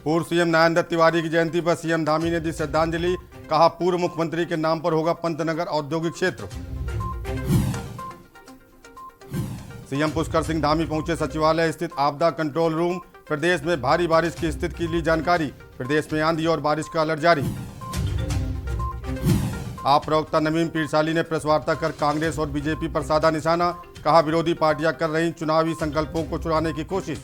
पूर्व सीएम नरेंद्र तिवारी की जयंती पर सीएम धामी ने दी श्रद्धांजलि। कहा, पूर्व मुख्यमंत्री के नाम पर होगा पंतनगर औद्योगिक क्षेत्र। सीएम पुष्कर सिंह धामी पहुंचे सचिवालय स्थित आपदा कंट्रोल रूम। प्रदेश में भारी बारिश की स्थिति की ली जानकारी। प्रदेश में आंधी और बारिश का अलर्ट जारी। आप प्रवक्ता नवीन पीरसाली ने प्रेस वार्ता कर कांग्रेस और बीजेपी पर साधा निशाना। कहा, विरोधी पार्टियां कर रही चुनावी संकल्पों को चुराने की कोशिश।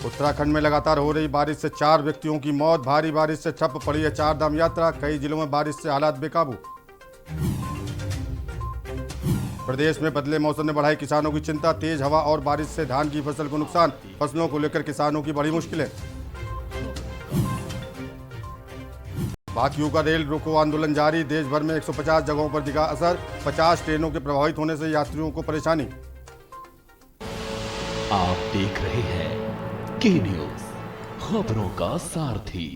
उत्तराखंड में लगातार हो रही बारिश से 4 व्यक्तियों की मौत। भारी बारिश से ठप पड़ी है 4 धाम यात्रा। कई जिलों में बारिश से हालात बेकाबू। प्रदेश में बदले मौसम ने बढ़ाई किसानों की चिंता। तेज हवा और बारिश से धान की फसल को नुकसान। फसलों को लेकर किसानों की बड़ी मुश्किलें। बाकियों का रेल रोको आंदोलन जारी। देश भर में 150 जगहों पर दिखा असर। 50 ट्रेनों के प्रभावित होने से यात्रियों को परेशानी। आप देख रहे हैं के न्यूज, खबरों का सारथी।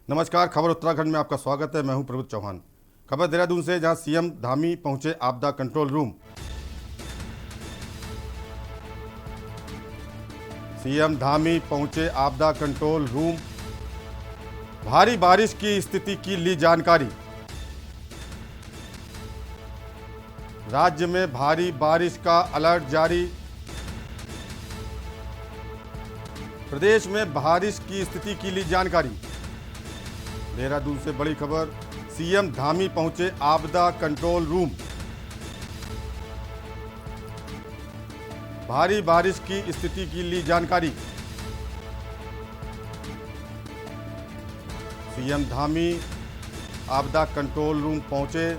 नमस्कार, खबर उत्तराखंड में आपका स्वागत है। मैं हूं प्रभुत चौहान। खबर देहरादून से, जहां सीएम धामी पहुंचे आपदा कंट्रोल रूम। सीएम धामी पहुंचे आपदा कंट्रोल रूम। भारी बारिश की स्थिति की ली जानकारी। राज्य में भारी बारिश का अलर्ट जारी। प्रदेश में बारिश की स्थिति की ली जानकारी। देहरादून से बड़ी खबर, सीएम धामी पहुंचे आपदा कंट्रोल रूम। भारी बारिश की स्थिति की ली जानकारी। सीएम धामी आपदा कंट्रोल रूम पहुंचे।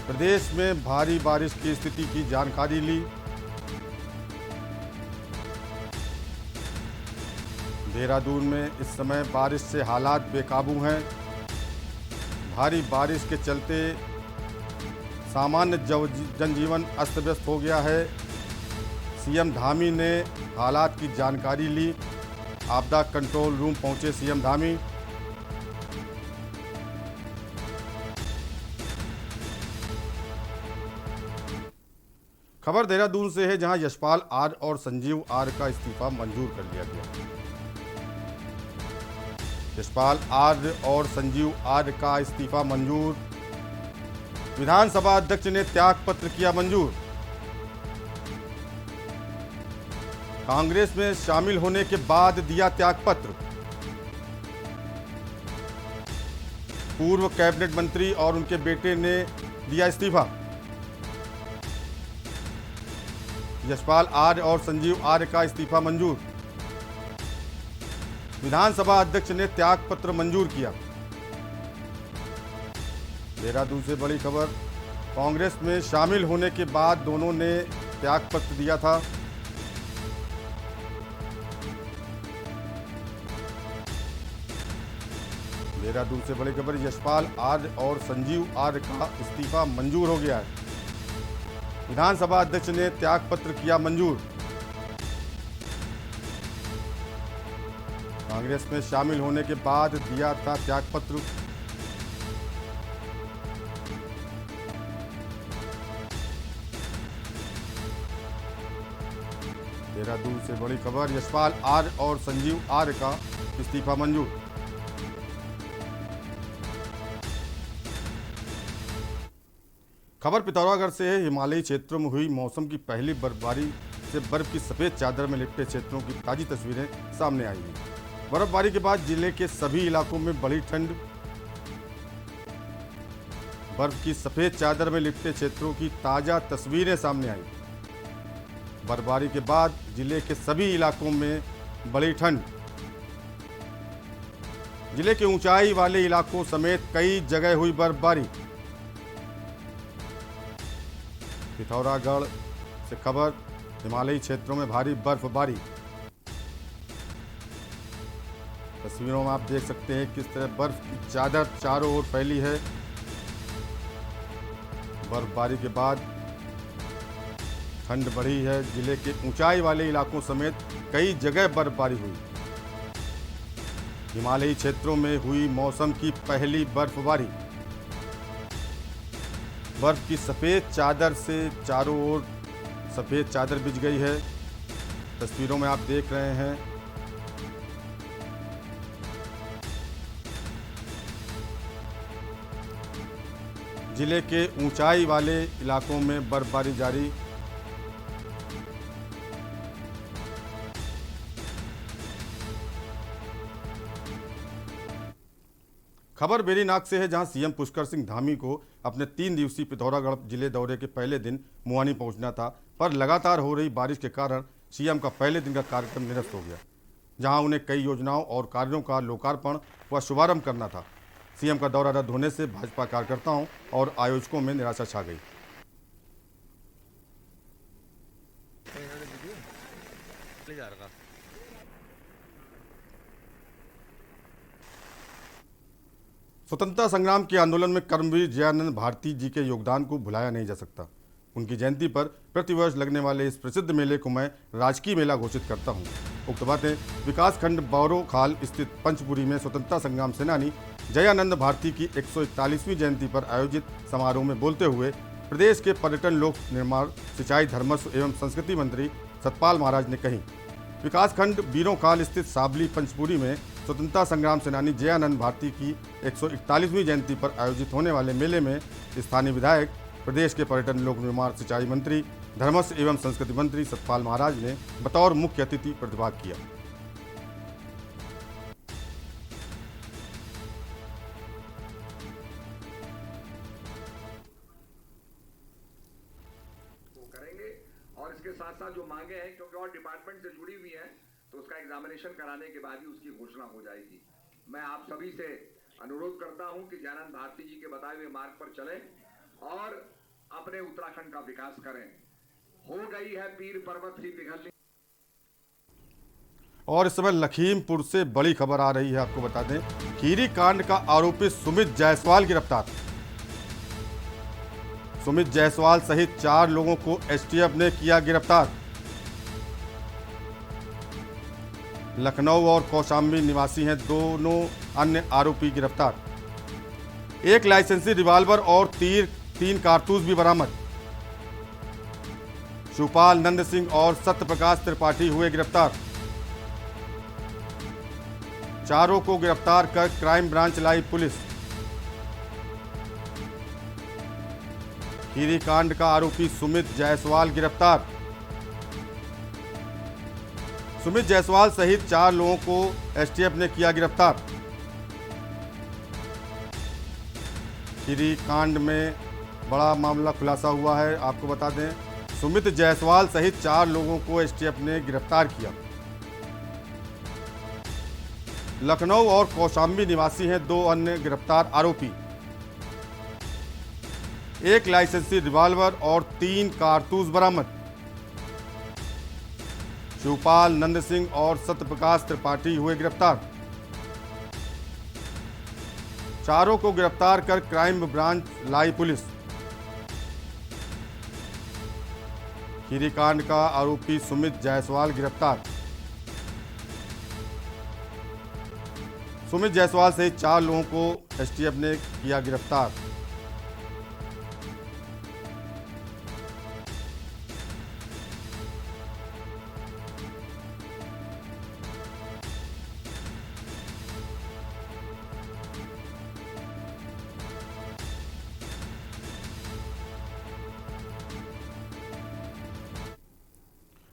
प्रदेश में भारी बारिश की स्थिति की जानकारी ली। देहरादून में इस समय बारिश से हालात बेकाबू हैं। भारी बारिश के चलते सामान्य जनजीवन अस्त व्यस्त हो गया है। सीएम धामी ने हालात की जानकारी ली। आपदा कंट्रोल रूम पहुंचे सीएम धामी। खबर देहरादून से है, जहां यशपाल आर और संजीव आर का इस्तीफा मंजूर कर लिया गया। यशपाल आर और संजीव आर का इस्तीफा मंजूर। विधानसभा अध्यक्ष ने त्याग पत्र किया मंजूर। कांग्रेस में शामिल होने के बाद दिया त्यागपत्र। पूर्व कैबिनेट मंत्री और उनके बेटे ने दिया इस्तीफा। यशपाल आर और संजीव आर का इस्तीफा मंजूर। विधानसभा अध्यक्ष ने त्यागपत्र मंजूर किया। देहरादून से बड़ी खबर, कांग्रेस में शामिल होने के बाद दोनों ने त्यागपत्र दिया था। देहरादून से बड़ी खबर, यशपाल आर और संजीव आर का इस्तीफा मंजूर हो गया है। विधानसभा अध्यक्ष ने त्यागपत्र किया मंजूर। कांग्रेस में शामिल होने के बाद दिया था त्यागपत्र। देहरादून से बड़ी खबर, यशपाल आर और संजीव आर का इस्तीफा मंजूर। खबर पिथौरागढ़ से है। हिमालयी क्षेत्रों में हुई मौसम की पहली बर्फबारी से बर्फ की सफेद चादर में लिपटे क्षेत्रों की ताजी तस्वीरें सामने आई हैं। बर्फबारी के बाद जिले के सभी इलाकों में बढ़ी ठंड। बर्फ की सफेद चादर में लिपटे क्षेत्रों की ताजा तस्वीरें सामने आई। बर्फबारी के बाद जिले के सभी इलाकों में बढ़ी ठंड। जिले के ऊंचाई वाले इलाकों समेत कई जगह हुई बर्फबारी। पिथौरागढ़ से खबर, हिमालयी क्षेत्रों में भारी बर्फबारी। तस्वीरों में आप देख सकते हैं किस तरह बर्फ की चादर चारों ओर फैली है। बर्फबारी के बाद ठंड बढ़ी है। जिले के ऊंचाई वाले इलाकों समेत कई जगह बर्फबारी हुई। हिमालयी क्षेत्रों में हुई मौसम की पहली बर्फबारी। बर्फ की सफेद चादर से चारों ओर सफेद चादर बिछ गई है। तस्वीरों में आप देख रहे हैं जिले के ऊंचाई वाले इलाकों में बर्फबारी जारी। खबर बेरीनाग से है, जहां सीएम पुष्कर सिंह धामी को अपने 3 दिवसीय पिथौरागढ़ जिले दौरे के पहले दिन मुआनी पहुंचना था, पर लगातार हो रही बारिश के कारण सीएम का पहले दिन का कार्यक्रम निरस्त हो गया, जहां उन्हें कई योजनाओं और कार्यों का लोकार्पण व शुभारंभ करना था। सीएम का दौरा रद्द होने से भाजपा कार्यकर्ताओं और आयोजकों में निराशा छा गई। स्वतंत्रता संग्राम के आंदोलन में कर्मवीर जयानंद भारती जी के योगदान को भुलाया नहीं जा सकता। उनकी जयंती पर प्रतिवर्ष लगने वाले इस प्रसिद्ध मेले को मैं राजकीय मेला घोषित करता हूं। उक्त बातें विकासखंड बौरोखाल स्थित पंचपुरी में स्वतंत्रता संग्राम सेनानी जयानंद भारती की 141वीं जयंती पर आयोजित समारोह में बोलते हुए प्रदेश के पर्यटन, लोक निर्माण, सिंचाई, धर्मस्व एवं संस्कृति मंत्री सतपाल महाराज ने कही। विकासखंड बीरोखाल स्थित साबली पंचपुरी में स्वतंत्रता संग्राम सेनानी जयानंद भारती की 141वीं जयंती पर आयोजित होने वाले मेले में स्थानीय विधायक, प्रदेश के पर्यटन, लोक निर्माण, सिंचाई मंत्री, धर्मस्व एवं संस्कृति मंत्री सतपाल महाराज ने बतौर मुख्य अतिथि प्रतिभाग किया। और इसके साथ साथ जो मांगे हैं, क्योंकि और डिपार्टमेंट से जुड़ी हुई हैं, तो उसका एग्जामिनेशन कराने के बाद ही उसकी घोषणा हो जाएगी। मैं आप सभी से अनुरोध करता हूं कि जयानंद भारती जी के बताए हुए मार्ग पर चलें और अपने उत्तराखंड का विकास करें। हो गई है पीर पर्वत सी पिघलनी। और इस समय लखीमपुर से बड़ी खबर आ रही है, आपको बता दें, खीरी कांड का आरोपी सुमित जायसवाल गिरफ्तार। सुमित जायसवाल सहित 4 लोगों को एसटीएफ ने किया गिरफ्तार। लखनऊ और कौशाम्बी निवासी हैं दोनों अन्य आरोपी गिरफ्तार। एक लाइसेंसी रिवाल्वर और 3 कारतूस भी बरामद। शिवपाल नंद सिंह और सत्यप्रकाश त्रिपाठी हुए गिरफ्तार। चारों को गिरफ्तार कर क्राइम ब्रांच लाई पुलिस। खीरी कांड का आरोपी सुमित जायसवाल गिरफ्तार। सुमित जायसवाल सहित 4 लोगों को एसटीएफ ने किया गिरफ्तार। खीरी कांड में बड़ा मामला खुलासा हुआ है, आपको बता दें, सुमित जायसवाल सहित 4 लोगों को एसटीएफ ने गिरफ्तार किया। लखनऊ और कौशाम्बी निवासी हैं 2 अन्य गिरफ्तार आरोपी। एक लाइसेंसी रिवाल्वर और 3 कारतूस बरामद। शिवपाल नंद सिंह और सत्यप्रकाश त्रिपाठी हुए गिरफ्तार। चारों को गिरफ्तार कर क्राइम ब्रांच लाई पुलिस। खीरी कांड का आरोपी सुमित जायसवाल गिरफ्तार। सुमित जायसवाल सहित 4 लोगों को एसटीएफ ने किया गिरफ्तार।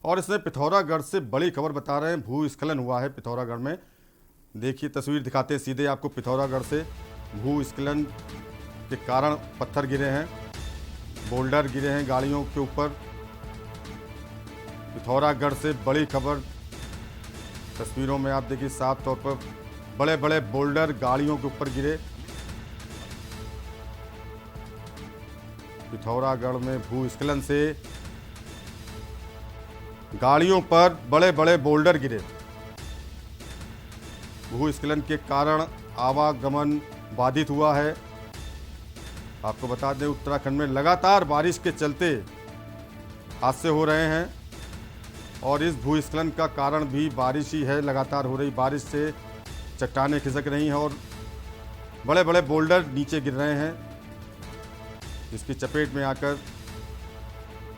और इसमें पिथौरागढ़ से बड़ी खबर बता रहे हैं, भूस्खलन हुआ है पिथौरागढ़ में। देखिए तस्वीर दिखाते हैं सीधे आपको पिथौरागढ़ से। भूस्खलन के कारण पत्थर गिरे हैं, बोल्डर गिरे हैं गाड़ियों के ऊपर। पिथौरागढ़ से बड़ी खबर तस्वीरों में आप देखिए साफ तौर पर, बड़े बड़े बोल्डर गाड़ियों के ऊपर गिरे। पिथौरागढ़ में भूस्खलन से गाड़ियों पर बड़े बड़े बोल्डर गिरे। भूस्खलन के कारण आवागमन बाधित हुआ है। आपको बता दें, उत्तराखंड में लगातार बारिश के चलते हादसे हो रहे हैं और इस भूस्खलन का कारण भी बारिश ही है। लगातार हो रही बारिश से चट्टानें खिसक रही हैं और बड़े बड़े बोल्डर नीचे गिर रहे हैं, जिसकी चपेट में आकर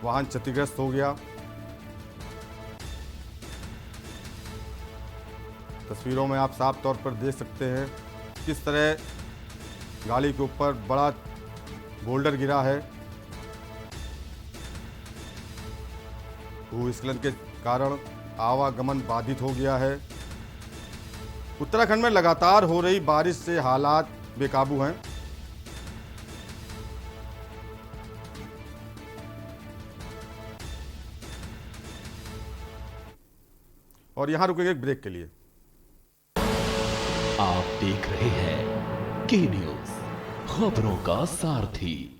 वाहन क्षतिग्रस्त हो गया। तस्वीरों में आप साफ तौर पर देख सकते हैं किस तरह गाड़ी के ऊपर बड़ा बोल्डर गिरा है। भूस्खलन के कारण आवागमन बाधित हो गया है। उत्तराखंड में लगातार हो रही बारिश से हालात बेकाबू हैं। और यहां रुकेंगे एक ब्रेक के लिए। आप देख रहे हैं के न्यूज, खबरों का सारथी।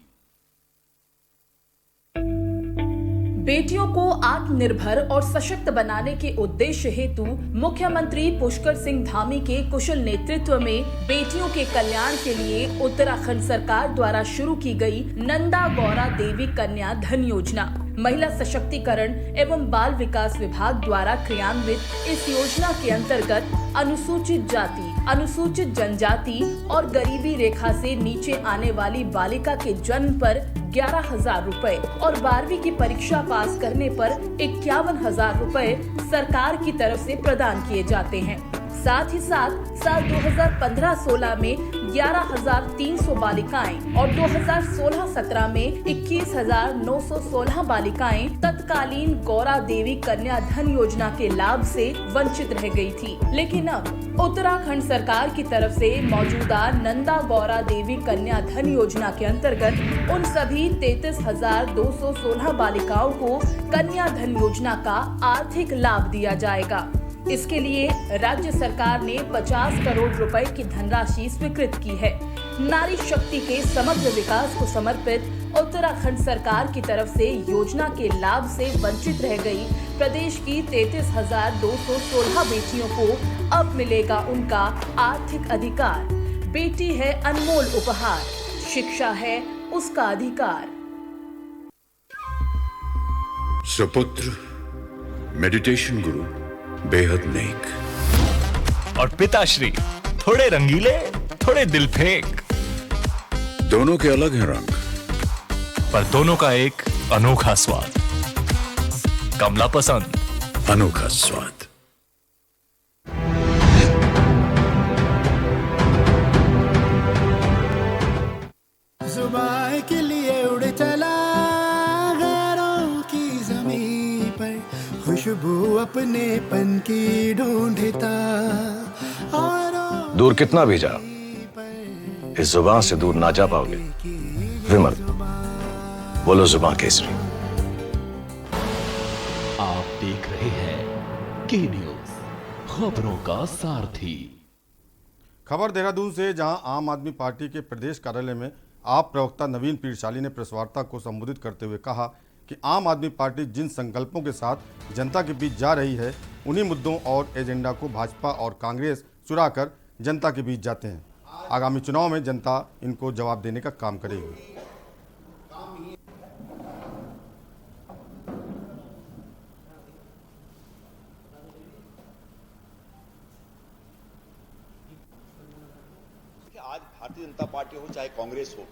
बेटियों को आत्मनिर्भर और सशक्त बनाने के उद्देश्य हेतु मुख्यमंत्री पुष्कर सिंह धामी के कुशल नेतृत्व में बेटियों के कल्याण के लिए उत्तराखंड सरकार द्वारा शुरू की गई नंदा गौरा देवी कन्या धन योजना महिला सशक्तिकरण एवं बाल विकास विभाग द्वारा क्रियान्वित इस योजना के अंतर्गत अनुसूचित जाति, अनुसूचित जनजाति और गरीबी रेखा से नीचे आने वाली बालिका के जन्म पर 11,000 रुपए और 12वीं की परीक्षा पास करने पर 51,000 रुपए सरकार की तरफ से प्रदान किए जाते हैं। साथ ही साथ साल 2015-16 में 11,300 बालिकाएं और 2016-17 में 21,916 बालिकाएं तत्कालीन गौरा देवी कन्या धन योजना के लाभ से वंचित रह गई थी। लेकिन अब उत्तराखंड सरकार की तरफ से मौजूदा नंदा गौरा देवी कन्या धन योजना के अंतर्गत उन सभी 33,216 बालिकाओं को कन्या धन योजना का आर्थिक लाभ दिया जाएगा। इसके लिए राज्य सरकार ने 50 करोड़ रुपए की धनराशि स्वीकृत की है। नारी शक्ति के समग्र विकास को समर्पित उत्तराखंड सरकार की तरफ से योजना के लाभ से वंचित रह गई प्रदेश की 33,216 बेटियों को अब मिलेगा उनका आर्थिक अधिकार। बेटी है अनमोल उपहार, शिक्षा है उसका अधिकार। सुपुत्र मेडिटेशन गुरु बेहद नेक और पिताश्री थोड़े रंगीले, थोड़े दिल फेंक। दोनों के अलग हैं रंग, पर दोनों का एक अनोखा स्वाद। कमला पसंद, अनोखा स्वाद। जुबान के लिए उड़ चला गैरों की जमीन पर, खुशबू अपने पन की ढूंढता। दूर कितना भी जा, इस जुबान से दूर ना जा पाओगे। विमल, बोलो जुबान केसरी। आप देख रहे हैं के न्यूज, खबरों का सारथी। खबर देहरादून से, जहां आम आदमी पार्टी के प्रदेश कार्यालय में आप प्रवक्ता नवीन पीरशाली ने प्रेस वार्ता को संबोधित करते हुए कहा कि आम आदमी पार्टी जिन संकल्पों के साथ जनता के बीच जा रही है, उन्हीं मुद्दों और एजेंडा को भाजपा और कांग्रेस चुराकर जनता के बीच जाते हैं। आगामी चुनाव में जनता इनको जवाब देने का काम करेगी। आज भारतीय जनता पार्टी हो चाहे कांग्रेस हो,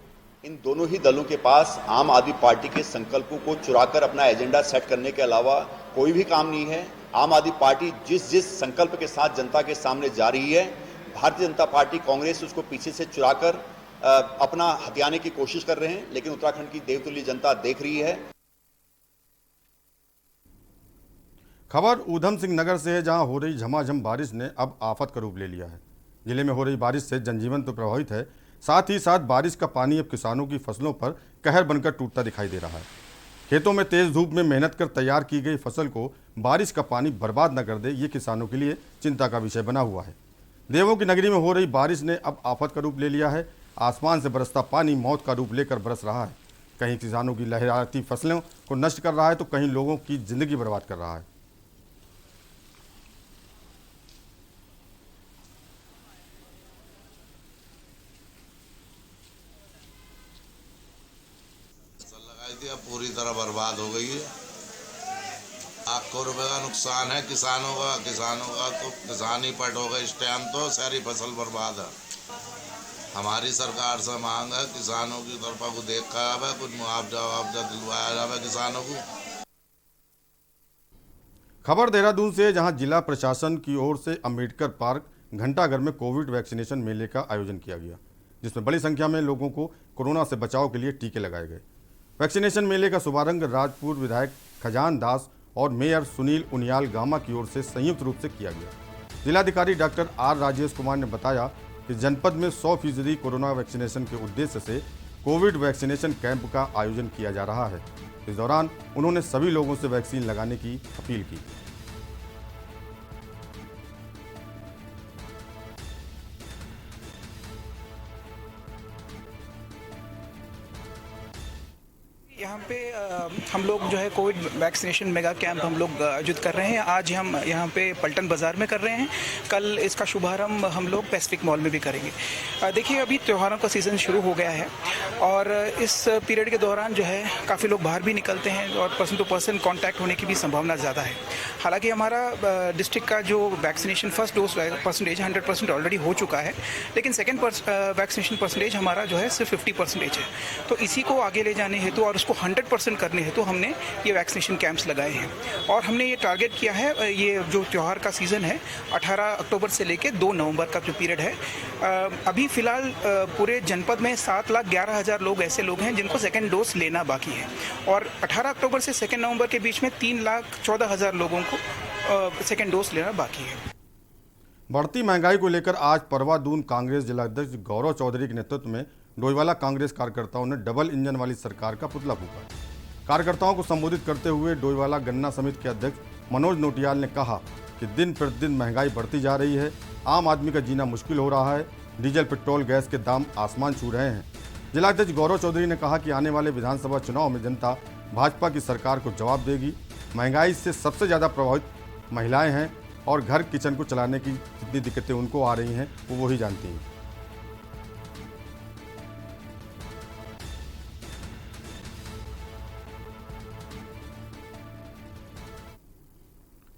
इन दोनों ही दलों के पास आम आदमी पार्टी के संकल्पों को चुराकर अपना एजेंडा सेट करने के अलावा कोई भी काम नहीं है। आम आदमी पार्टी जिस संकल्प के साथ जनता के सामने जा रही है, भारतीय जनता पार्टी कांग्रेस उसको पीछे से चुराकर अपना हथियाने की कोशिश कर रहे हैं, लेकिन उत्तराखंड की देवतुल्य जनता देख रही है। खबर ऊधम सिंह नगर से है, जहां हो रही झमाझम बारिश ने अब आफत का रूप ले लिया है। जिले में हो रही बारिश से जनजीवन तो प्रभावित है, साथ ही साथ बारिश का पानी अब किसानों की फसलों पर कहर बनकर टूटता दिखाई दे रहा है। खेतों में तेज धूप में मेहनत कर तैयार की गई फसल को बारिश का पानी बर्बाद न कर दे, ये किसानों के लिए चिंता का विषय बना हुआ है। देवों की नगरी में हो रही बारिश ने अब आफत का रूप ले लिया है। आसमान से बरसता पानी मौत का रूप लेकर बरस रहा है। कहीं किसानों की लहराती फसलों को नष्ट कर रहा है, तो कहीं लोगों की जिंदगी बर्बाद कर रहा है। पूरी तरह बर्बाद हो गई है। लाखों रुपए का नुकसान है किसानों का तो किसान ही पट होगा इस टाइम, तो सारी फसल बर्बाद है। हमारी सरकार से मांग है किसानों की तरफ को देखा जाए, कुछ मुआवजा दिलवाया जाए किसानों को। खबर देहरादून से, जहां जिला प्रशासन की ओर से अंबेडकर पार्क घंटाघर में कोविड वैक्सीनेशन मेले का आयोजन किया गया, जिसमें बड़ी संख्या में लोगों को कोरोना से बचाव के लिए टीके लगाए गए। वैक्सीनेशन मेले का शुभारंभ राजपुर विधायक खजान दास और मेयर सुनील उनियाल गामा की ओर से संयुक्त रूप से किया गया। जिलाधिकारी डॉक्टर आर राजेश कुमार ने बताया कि जनपद में 100% कोरोना वैक्सीनेशन के उद्देश्य से कोविड वैक्सीनेशन कैंप का आयोजन किया जा रहा है। इस दौरान उन्होंने सभी लोगों से वैक्सीन लगाने की अपील की। यहाँ पे हम लोग जो है कोविड वैक्सीनेशन मेगा कैंप हम लोग आयोजित कर रहे हैं। आज हम यहाँ पे पलटन बाज़ार में कर रहे हैं, कल इसका शुभारंभ हम लोग पैसिफिक मॉल में भी करेंगे। देखिए, अभी त्योहारों का सीज़न शुरू हो गया है और इस पीरियड के दौरान जो है काफ़ी लोग बाहर भी निकलते हैं और पर्सन टू पर्सन कॉन्टैक्ट होने की भी संभावना ज़्यादा है। हालांकि हमारा डिस्ट्रिक्ट का जो vaccination first dose percentage 100% already हो चुका है, लेकिन सेकेंड वैक्सीनेशन परसेंटेज हमारा जो है सिर्फ 50% है। तो इसी को आगे ले जाने हेतु और उसको 100% करने हेतु हमने ये वैक्सीनेशन कैंप्स लगाए हैं और हमने ये टारगेट किया है, ये जो त्यौहार का सीज़न है 18 अक्टूबर से लेकर 2 नवंबर का जो पीरियड है, अभी फ़िलहाल पूरे जनपद में 7,11,000 लोग ऐसे लोग हैं जिनको सेकेंड डोज लेना बाकी है और 18 अक्टूबर से 2 नवंबर के बीच में 3,14,000 लोगों को सेकेंड डोज लेना बाकी है। बढ़ती महंगाई को लेकर आज परवादून कांग्रेस जिलाध्यक्ष गौरव चौधरी के नेतृत्व में डोईवाला कांग्रेस कार्यकर्ताओं ने डबल इंजन वाली सरकार का पुतला फूंका। कार्यकर्ताओं को संबोधित करते हुए डोईवाला गन्ना समिति के अध्यक्ष मनोज नोटियाल ने कहा कि दिन प्रतिदिन महंगाई बढ़ती जा रही है, आम आदमी का जीना मुश्किल हो रहा है, डीजल पेट्रोल गैस के दाम आसमान छू रहे हैं। जिलाध्यक्ष गौरव चौधरी ने कहा कि आने वाले विधानसभा चुनाव में जनता भाजपा की सरकार को जवाब देगी। महंगाई से सबसे ज़्यादा प्रभावित महिलाएं हैं और घर किचन को चलाने की जितनी दिक्कतें उनको आ रही हैं वो वही जानती हैं।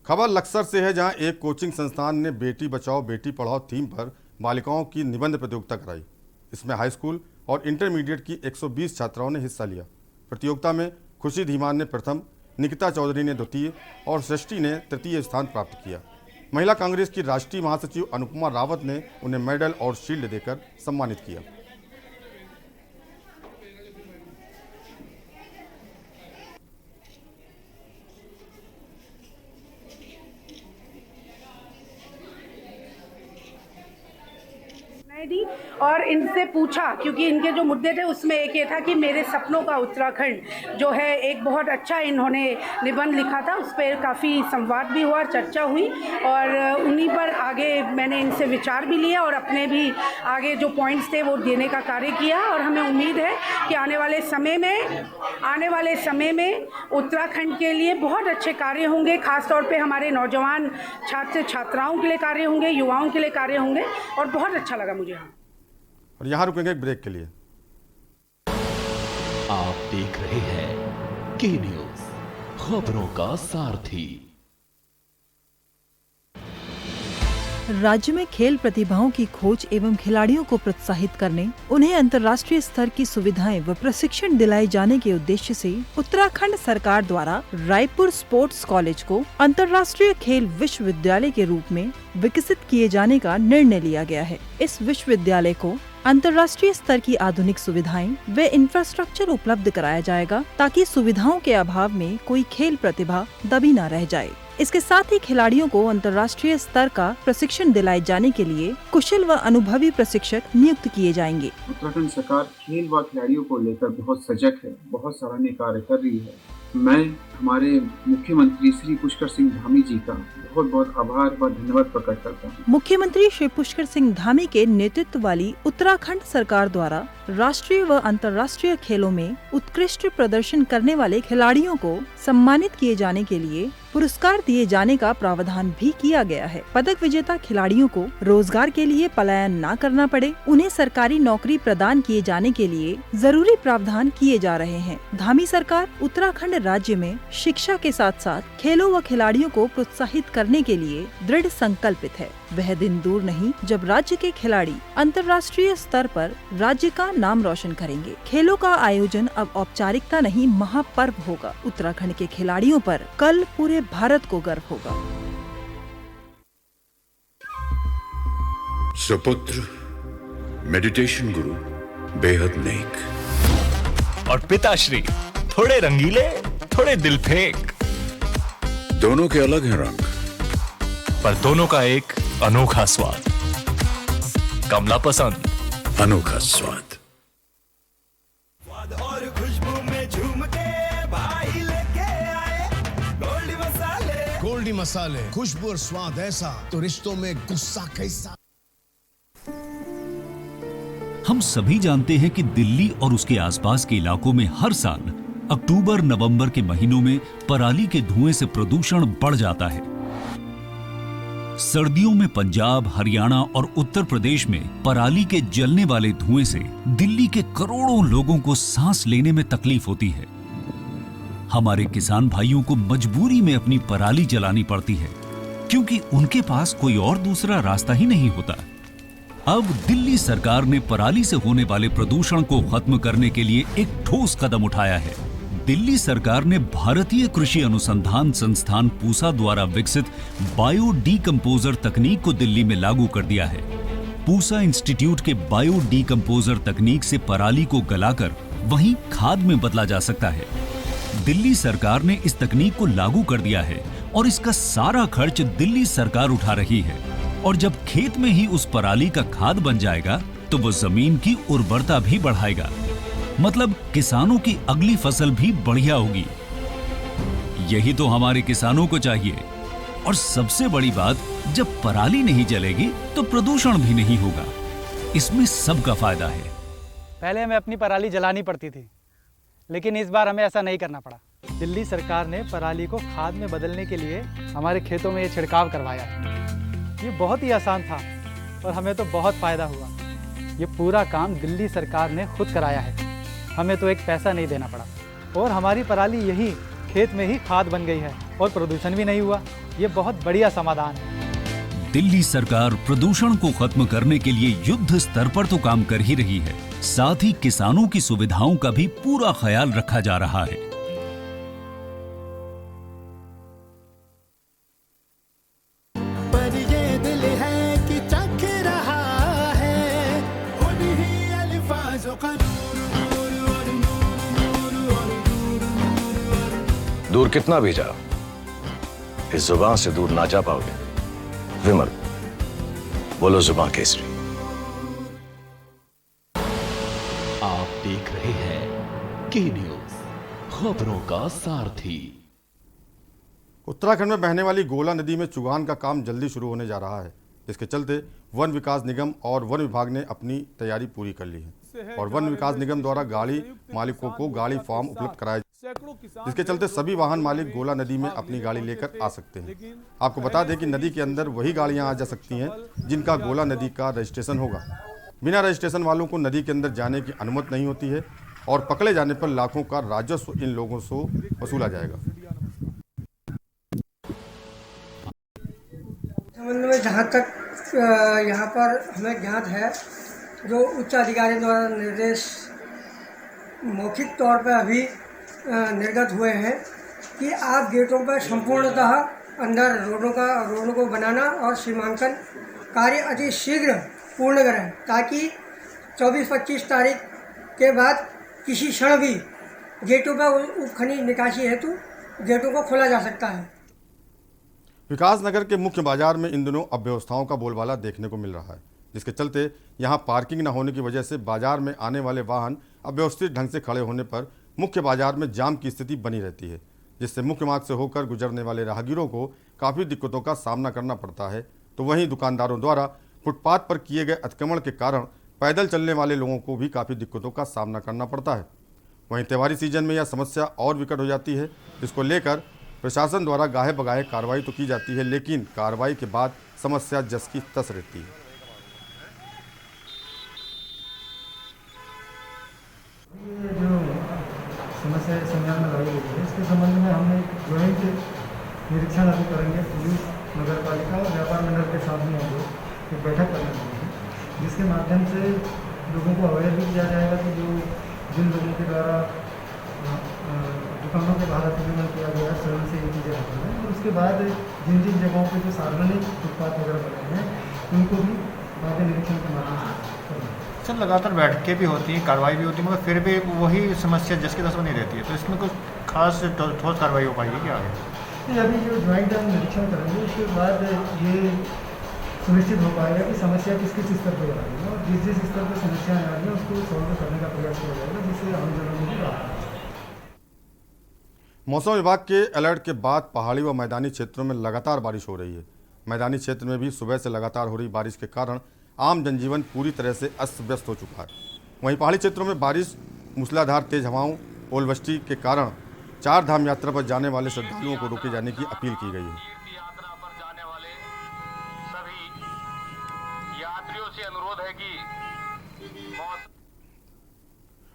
खबर लक्सर से है, जहां एक कोचिंग संस्थान ने बेटी बचाओ बेटी पढ़ाओ थीम पर बालिकाओं की निबंध प्रतियोगिता कराई। इसमें हाई स्कूल और इंटरमीडिएट की 120 छात्राओं ने हिस्सा लिया। प्रतियोगिता में खुशी धीमान ने प्रथम, निकिता चौधरी ने द्वितीय और सृष्टि ने तृतीय स्थान प्राप्त किया। महिला कांग्रेस की राष्ट्रीय महासचिव अनुपमा रावत ने उन्हें मेडल और शील्ड देकर सम्मानित किया। और इनसे पूछा, क्योंकि इनके जो मुद्दे थे उसमें एक ये था कि मेरे सपनों का उत्तराखंड जो है, एक बहुत अच्छा इन्होंने निबंध लिखा था, उस पर काफ़ी संवाद भी हुआ, चर्चा हुई और उन्हीं पर आगे मैंने इनसे विचार भी लिए और अपने भी आगे जो पॉइंट्स थे वो देने का कार्य किया। और हमें उम्मीद है कि आने वाले समय में उत्तराखंड के लिए बहुत अच्छे कार्य होंगे, खासतौर पर हमारे नौजवान छात्र छात्राओं के लिए कार्य होंगे, युवाओं के लिए कार्य होंगे और बहुत अच्छा लगा मुझे। और यहाँ रुकेंगे एक ब्रेक के लिए। आप देख रहे हैं के न्यूज़, खबरों का सारथी। राज्य में खेल प्रतिभाओं की खोज एवं खिलाड़ियों को प्रोत्साहित करने, उन्हें अंतर्राष्ट्रीय स्तर की सुविधाएं व प्रशिक्षण दिलाए जाने के उद्देश्य से उत्तराखंड सरकार द्वारा रायपुर स्पोर्ट्स कॉलेज को अंतर्राष्ट्रीय खेल विश्वविद्यालय के रूप में विकसित किए जाने का निर्णय लिया गया है। इस विश्वविद्यालय को अंतर्राष्ट्रीय स्तर की आधुनिक सुविधाएं व इंफ्रास्ट्रक्चर उपलब्ध कराया जाएगा, ताकि सुविधाओं के अभाव में कोई खेल प्रतिभा दबी न रह जाए। इसके साथ ही खिलाड़ियों को अंतर्राष्ट्रीय स्तर का प्रशिक्षण दिलाए जाने के लिए कुशल व अनुभवी प्रशिक्षक नियुक्त किए जाएंगे। उत्तराखंड सरकार खेल व खिलाड़ियों को लेकर बहुत सजग है, बहुत सराहनीय कार्य कर रही है। मैं हमारे मुख्यमंत्री श्री पुष्कर सिंह धामी जी का बहुत बहुत आभार व धन्यवाद प्रकट करता हूँ। मुख्यमंत्री श्री पुष्कर सिंह धामी के नेतृत्व वाली उत्तराखंड सरकार द्वारा राष्ट्रीय व अंतर्राष्ट्रीय खेलों में उत्कृष्ट प्रदर्शन करने वाले खिलाड़ियों को सम्मानित किए जाने के लिए पुरस्कार दिए जाने का प्रावधान भी किया गया है। पदक विजेता खिलाड़ियों को रोजगार के लिए पलायन न करना पड़े, उन्हें सरकारी नौकरी प्रदान किए जाने के लिए जरूरी प्रावधान किए जा रहे हैं। धामी सरकार उत्तराखंड राज्य में शिक्षा के साथ साथ खेलों व खिलाड़ियों को प्रोत्साहित करने के लिए दृढ़ संकल्पित है। वह दिन दूर नहीं जब राज्य के खिलाड़ी अंतर्राष्ट्रीय स्तर पर राज्य का नाम रोशन करेंगे। खेलों का आयोजन अब औपचारिकता नहीं, महापर्व होगा। उत्तराखंड के खिलाड़ियों पर कल पूरे भारत को गर्व होगा। सुपुत्र मेडिटेशन गुरु बेहद नेक और पिताश्री थोड़े रंगीले, थोड़े दिल फेंक। दोनों के अलग हैं रंग, पर दोनों का एक अनोखा स्वाद। कमला पसंद, अनोखा स्वाद। और खुशबू में झूम के भाई लेके आए गोल्डी मसाले। गोल्डी मसाले, खुशबू और स्वाद ऐसा तो रिश्तों में गुस्सा कैसा। हम सभी जानते हैं कि दिल्ली और उसके आसपास के इलाकों में हर साल अक्टूबर नवंबर के महीनों में पराली के धुएं से प्रदूषण बढ़ जाता है। सर्दियों में पंजाब, हरियाणा और उत्तर प्रदेश में पराली के जलने वाले धुएं से दिल्ली के करोड़ों लोगों को सांस लेने में तकलीफ होती है। हमारे किसान भाइयों को मजबूरी में अपनी पराली जलानी पड़ती है, क्योंकि उनके पास कोई और दूसरा रास्ता ही नहीं होता। अब दिल्ली सरकार ने पराली से होने वाले प्रदूषण को खत्म करने के लिए एक ठोस कदम उठाया है। दिल्ली सरकार ने भारतीय कृषि अनुसंधान संस्थान पूसा द्वारा विकसित बायो डीकंपोजर तकनीक को दिल्ली में लागू कर दिया है। पूसा इंस्टीट्यूट के बायो डीकंपोजर तकनीक से पराली को गलाकर वहीं खाद में बदला जा सकता है। दिल्ली सरकार ने इस तकनीक को लागू कर दिया है और इसका सारा खर्च दिल्ली सरकार उठा रही है। और जब खेत में ही उस पराली का खाद बन जाएगा तो वो जमीन की उर्वरता भी बढ़ाएगा। मतलब किसानों की अगली फसल भी बढ़िया होगी। यही तो हमारे किसानों को चाहिए। और सबसे बड़ी बात, जब पराली नहीं जलेगी तो प्रदूषण भी नहीं होगा। इसमें सबका फायदा है। पहले हमें अपनी पराली जलानी पड़ती थी, लेकिन इस बार हमें ऐसा नहीं करना पड़ा। दिल्ली सरकार ने पराली को खाद में बदलने के लिए हमारे खेतों में ये छिड़काव करवाया है। ये बहुत ही आसान था और हमें तो बहुत फ़ायदा हुआ। ये पूरा काम दिल्ली सरकार ने खुद कराया है। हमें तो एक पैसा नहीं देना पड़ा और हमारी पराली यही खेत में ही खाद बन गई है और प्रदूषण भी नहीं हुआ। ये बहुत बढ़िया समाधान है। दिल्ली सरकार प्रदूषण को खत्म करने के लिए युद्ध स्तर पर तो काम कर ही रही है, साथ ही किसानों की सुविधाओं का भी पूरा ख्याल रखा जा रहा है। दूर कितना भी जाओ, इस जुबान से दूर ना जा पाओगे। विमल, बोलो जुबान केसरी। आप देख रहे हैं के न्यूज, खबरों का सारथी। उत्तराखंड में बहने वाली गोला नदी में चुगान का काम जल्दी शुरू होने जा रहा है। इसके चलते वन विकास निगम और वन विभाग ने अपनी तैयारी पूरी कर ली है और वन विकास निगम द्वारा गाड़ी मालिकों को गाड़ी फॉर्म उपलब्ध कराए, जिसके चलते सभी वाहन मालिक गोला नदी में अपनी गाड़ी लेकर आ सकते हैं। आपको बता दें कि नदी के अंदर वही गाड़ियां आ जा सकती हैं जिनका गोला नदी का रजिस्ट्रेशन होगा। बिना रजिस्ट्रेशन वालों को नदी के अंदर जाने की अनुमति नहीं होती है और पकड़े जाने पर लाखों का राजस्व इन लोगों से वसूला जाएगा। संबंध में जहाँ तक यहाँ पर हमें ज्ञात है, जो उच्च अधिकारी द्वारा निर्देश मौखिक तौर पर अभी निर्गत हुए हैं कि आप गेटों पर संपूर्णतः अंदर रोडों को बनाना और सीमांकन कार्य अति शीघ्र पूर्ण करें, ताकि 24-25 तारीख के बाद किसी क्षण भी गेटों पर उपखनिज निकासी हेतु गेटों को खोला जा सकता है। विकासनगर के मुख्य बाजार में इन दिनों अव्यवस्थाओं का बोलबाला देखने को मिल रहा है, जिसके चलते यहां पार्किंग न होने की वजह से बाजार में आने वाले वाहन अव्यवस्थित ढंग से खड़े होने पर मुख्य बाजार में जाम की स्थिति बनी रहती है, जिससे मुख्य मार्ग से होकर गुजरने वाले राहगीरों को काफ़ी दिक्कतों का सामना करना पड़ता है। तो वहीं दुकानदारों द्वारा फुटपाथ पर किए गए अतिक्रमण के कारण पैदल चलने वाले लोगों को भी काफ़ी दिक्कतों का सामना करना पड़ता है। वहीं त्योहारी सीजन में यह समस्या और विकट हो जाती है, जिसको लेकर प्रशासन द्वारा गाहे बगाहे कार्रवाई तो की जाती है, लेकिन कार्रवाई के बाद समस्या जस की तस रहती है। समस्या संज्ञान में लाई गई है, इसके संबंध में हमने बैठक करने वाले हैं, जिसके माध्यम से लोगों को अवेयर भी किया जाएगा कि जिन लोगों के द्वारा दुकानों के बाहर अतिक्रमण किया गया है, स्वयं से ये चीज़ें होती हैं। और उसके बाद जिन जिन जगहों पे जो सार्वजनिक फुटपाथ वगैरह बने हैं उनको भी आगे निरीक्षण के माध्यम से करना। सर लगातार बैठकें भी होती हैं, कार्रवाई भी होती है, मगर फिर भी वही समस्या जिसकी तस्वीर नहीं रहती है, तो इसमें कुछ खास ठोस कार्रवाई हो पाएगी क्या आगे? नहीं, अभी जो ज्वाइंट हम निरीक्षण करेंगे उसके बाद ये सुनिश्चित हो पाएगा कि समस्या किस किस स्तर पर आ रही है और जिस जिस स्तर पर समस्याएं आ रही हैं उसको सॉल्व करने का प्रयास किया जाएगा, जिससे आम जनों में भी राहत मिले। मौसम विभाग के अलर्ट के बाद पहाड़ी व मैदानी क्षेत्रों में लगातार बारिश हो रही है। मैदानी क्षेत्र में भी सुबह से लगातार हो रही बारिश के कारण आम जनजीवन पूरी तरह से अस्त व्यस्त हो चुका है। वहीं पहाड़ी क्षेत्रों में बारिश, मूसलाधार तेज हवाओं, ओलावृष्टि के कारण चार धाम यात्रा पर जाने वाले श्रद्धालुओं को रोके जाने की अपील की गई है।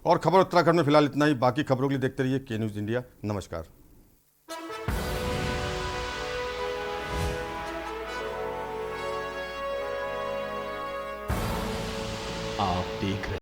और खबर उत्तराखंड में फिलहाल इतना ही। बाकी खबरों के लिए देखते रहिए के न्यूज़ इंडिया। नमस्कार। आप देख रहे